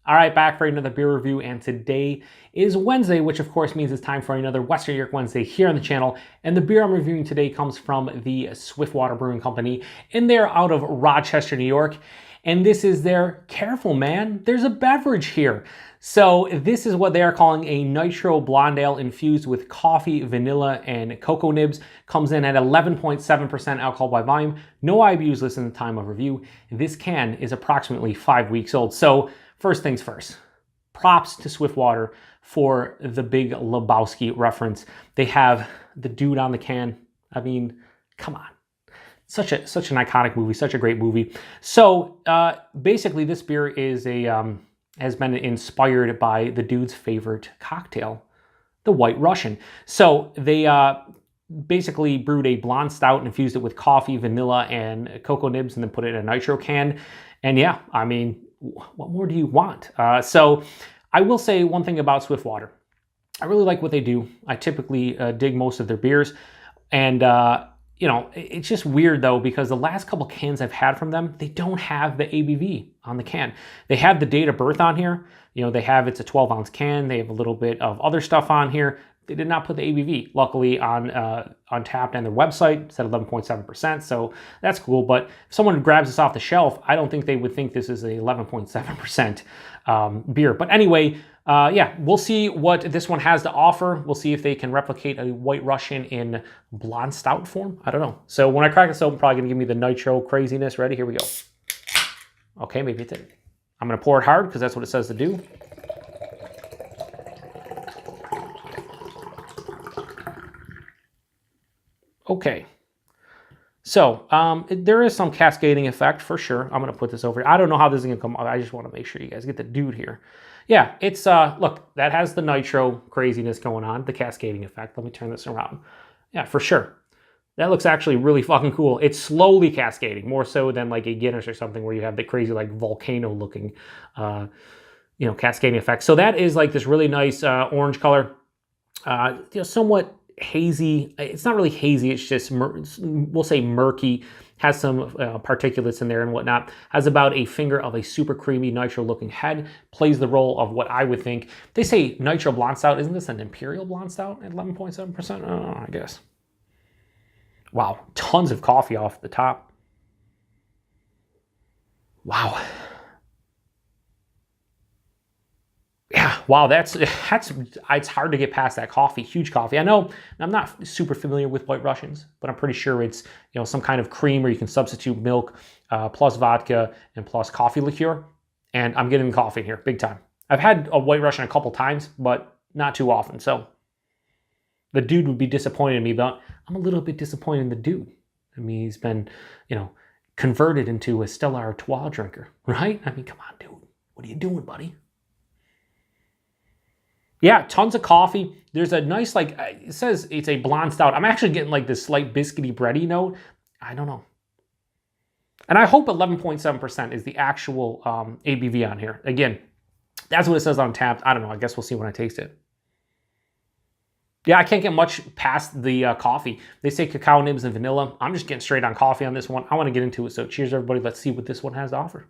All right, back for another beer review, and today is Wednesday, which of course means it's time for another Western York Wednesday here on the channel. And the beer I'm reviewing today comes from the Swiftwater Brewing Company, and they're out of Rochester, New York. And this is their, careful man, there's a beverage here. So this is what they are calling a Nitro Blonde Ale infused with coffee, vanilla, and cocoa nibs. Comes in at 11.7% alcohol by volume. No IBUs listed in the time of review. This can is approximately 5 weeks old. So first things first, props to Swiftwater for the Big Lebowski reference. They have the dude on the can. I mean, come on. Such an iconic movie, such a great movie. So basically this beer is has been inspired by the dude's favorite cocktail, the White Russian. So they basically brewed a blonde stout and infused it with coffee, vanilla, and cocoa nibs, and then put it in a nitro can. And yeah, I mean, what more do you want? So I will say one thing about Swiftwater. I really like what they do. I typically dig most of their beers. And, you know, it's just weird though, because the last couple cans I've had from them, they don't have the ABV on the can. They have the date of birth on here. You know, they have, it's a 12-ounce can. They have a little bit of other stuff on here. They did not put the ABV. Luckily on Untappd and their website, it said 11.7%, so that's cool. But if someone grabs this off the shelf, I don't think they would think this is a 11.7% beer. But anyway, yeah, we'll see what this one has to offer. We'll see if they can replicate a White Russian in blonde stout form. I don't know. So when I crack this open, probably gonna give me the nitro craziness. Ready? Here we go. Okay, maybe it didn't. I'm gonna pour it hard because that's what it says to do. Okay, so there is some cascading effect for sure. I'm gonna put this over here. I don't know how this is gonna come out. I just wanna make sure you guys get the dude here. Yeah, it's, look, that has the nitro craziness going on, the cascading effect. Let me turn this around. Yeah, for sure. That looks actually really fucking cool. It's slowly cascading, more so than like a Guinness or something where you have the crazy like volcano looking, you know, cascading effect. So that is like this really nice orange color, you know, somewhat hazy. It's not really hazy, it's just, we'll say murky, has some particulates in there and whatnot, has about a finger of a super creamy nitro looking head, plays the role of what I would think. They say Nitro Blonde Stout, isn't this an Imperial Blonde Stout at 11.7%? Oh, I guess. Wow, tons of coffee off the top. Wow. Yeah, wow, it's hard to get past that coffee, huge coffee. I know I'm not super familiar with White Russians, but I'm pretty sure it's, you know, some kind of cream where you can substitute milk plus vodka and plus coffee liqueur. And I'm getting coffee in here, big time. I've had a White Russian a couple times, but not too often. So the dude would be disappointed in me, but I'm a little bit disappointed in the dude. I mean, he's been, you know, converted into a Stella Artois drinker, right? I mean, come on, dude. What are you doing, buddy? Yeah, tons of coffee. There's a nice, like, it says it's a blonde stout. I'm actually getting like this slight biscuity bready note. I don't know. And I hope 11.7% is the actual ABV on here. Again, that's what it says on Untappd. I don't know. I guess we'll see when I taste it. Yeah, I can't get much past the coffee. They say cacao nibs and vanilla. I'm just getting straight on coffee on this one. I want to get into it. So cheers, everybody. Let's see what this one has to offer.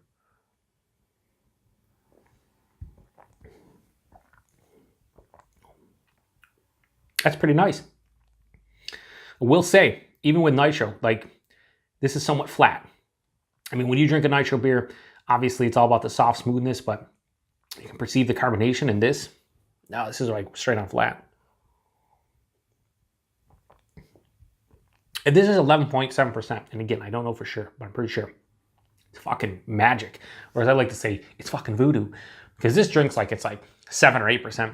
That's pretty nice. I will say, even with nitro, like, this is somewhat flat. I mean, when you drink a nitro beer, obviously it's all about the soft smoothness, but you can perceive the carbonation in this. No, this is like straight on flat. And this is 11.7%. And again, I don't know for sure, but I'm pretty sure. It's fucking magic. Or as I like to say, it's fucking voodoo. Because this drink's like, it's like 7 or 8%.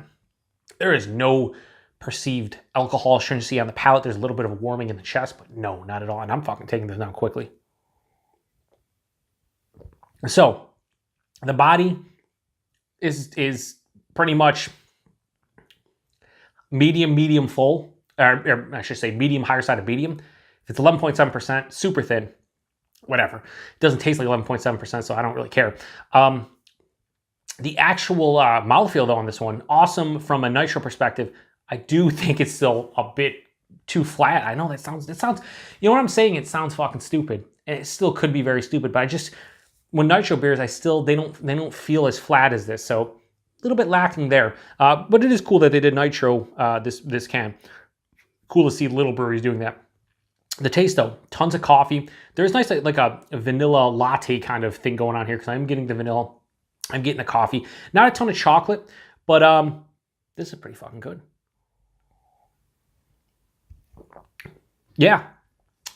There is no perceived alcohol stringency on the palate. There's a little bit of a warming in the chest, but no, not at all. And I'm fucking taking this down quickly. So the body is pretty much medium full, or I should say medium, higher side of medium. If it's 11.7%, super thin, whatever. It doesn't taste like 11.7%, so I don't really care. The actual mouthfeel though on this one, awesome from a nitro perspective. I do think it's still a bit too flat. I know it sounds, you know what I'm saying? It sounds fucking stupid. And it still could be very stupid, but when Nitro beers, they don't feel as flat as this. So a little bit lacking there. But it is cool that they did Nitro this can. Cool to see little breweries doing that. The taste though, tons of coffee. There's nice like a vanilla latte kind of thing going on here because I'm getting the vanilla, I'm getting the coffee. Not a ton of chocolate, but this is pretty fucking good. Yeah.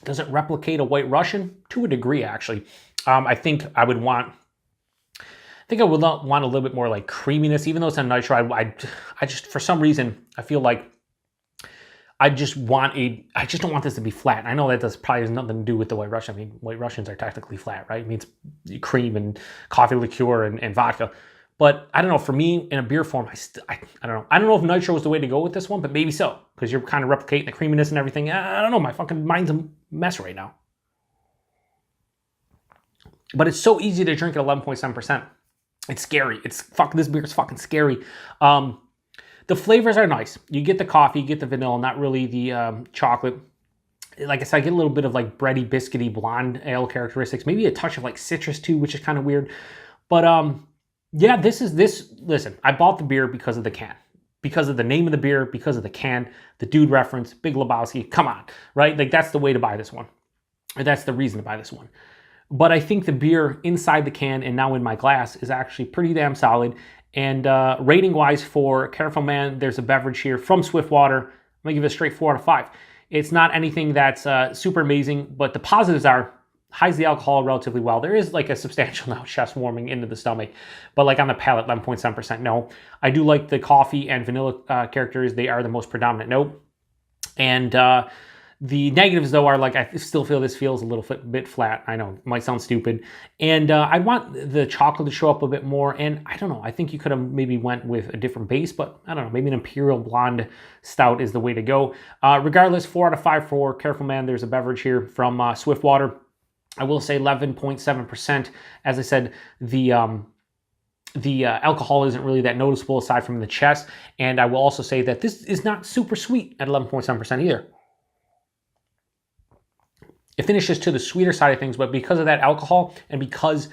Does it replicate a White Russian? To a degree, actually. I think I would want a little bit more like creaminess, even though it's a Nitro. I just, for some reason, I feel like I just don't want this to be flat. I know that probably has nothing to do with the White Russian. I mean, White Russians are technically flat, right? It means cream and coffee liqueur and vodka. But I don't know, for me, in a beer form, I don't know. I don't know if Nitro is the way to go with this one, but maybe so. Because you're kind of replicating the creaminess and everything. I don't know, my fucking mind's a mess right now. But it's so easy to drink at 11.7%. It's scary. This beer is fucking scary. The flavors are nice. You get the coffee, you get the vanilla, not really the chocolate. Like I said, I get a little bit of like bready, biscuity, blonde ale characteristics. Maybe a touch of like citrus too, which is kind of weird. But yeah, listen, I bought the beer because of the can. Because of the name of the beer, because of the can, the dude reference, Big Lebowski, come on, right? Like that's the way to buy this one. Or that's the reason to buy this one. But I think the beer inside the can and now in my glass is actually pretty damn solid. And rating-wise for Careful Man, there's a beverage here from Swiftwater. I'm going to give it a straight 4 out of 5. It's not anything that's super amazing, but the positives are hides the alcohol relatively well. There is like a substantial now chest warming into the stomach, but like on the palate, 11.7%. No, I do like the coffee and vanilla characters. They are the most predominant note. And the negatives, though, are like I still feel this feels a little bit flat. I know, it might sound stupid. And I want the chocolate to show up a bit more. And I don't know, I think you could have maybe went with a different base, but I don't know, maybe an Imperial Blonde Stout is the way to go. Regardless, 4 out of 5 for Careful Man. There's a beverage here from Swiftwater. I will say 11.7%. As I said, the alcohol isn't really that noticeable aside from the chest. And I will also say that this is not super sweet at 11.7% either. It finishes to the sweeter side of things, but because of that alcohol and because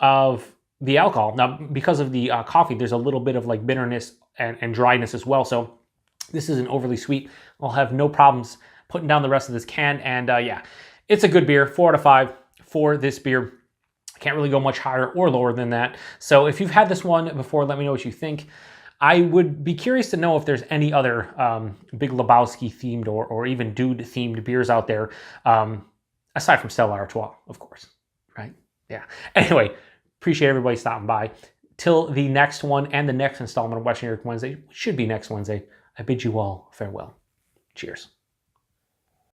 of the alcohol, now because of the coffee, there's a little bit of like bitterness and dryness as well. So this isn't overly sweet. I'll have no problems putting down the rest of this can. And yeah, it's a good beer, 4 out of 5 for this beer. Can't really go much higher or lower than that. So if you've had this one before, let me know what you think. I would be curious to know if there's any other Big Lebowski themed or even dude themed beers out there. Aside from Stella Artois, of course, right? Yeah. Anyway, appreciate everybody stopping by. Till the next one and the next installment of Western New York Wednesday, which should be next Wednesday, I bid you all farewell. Cheers.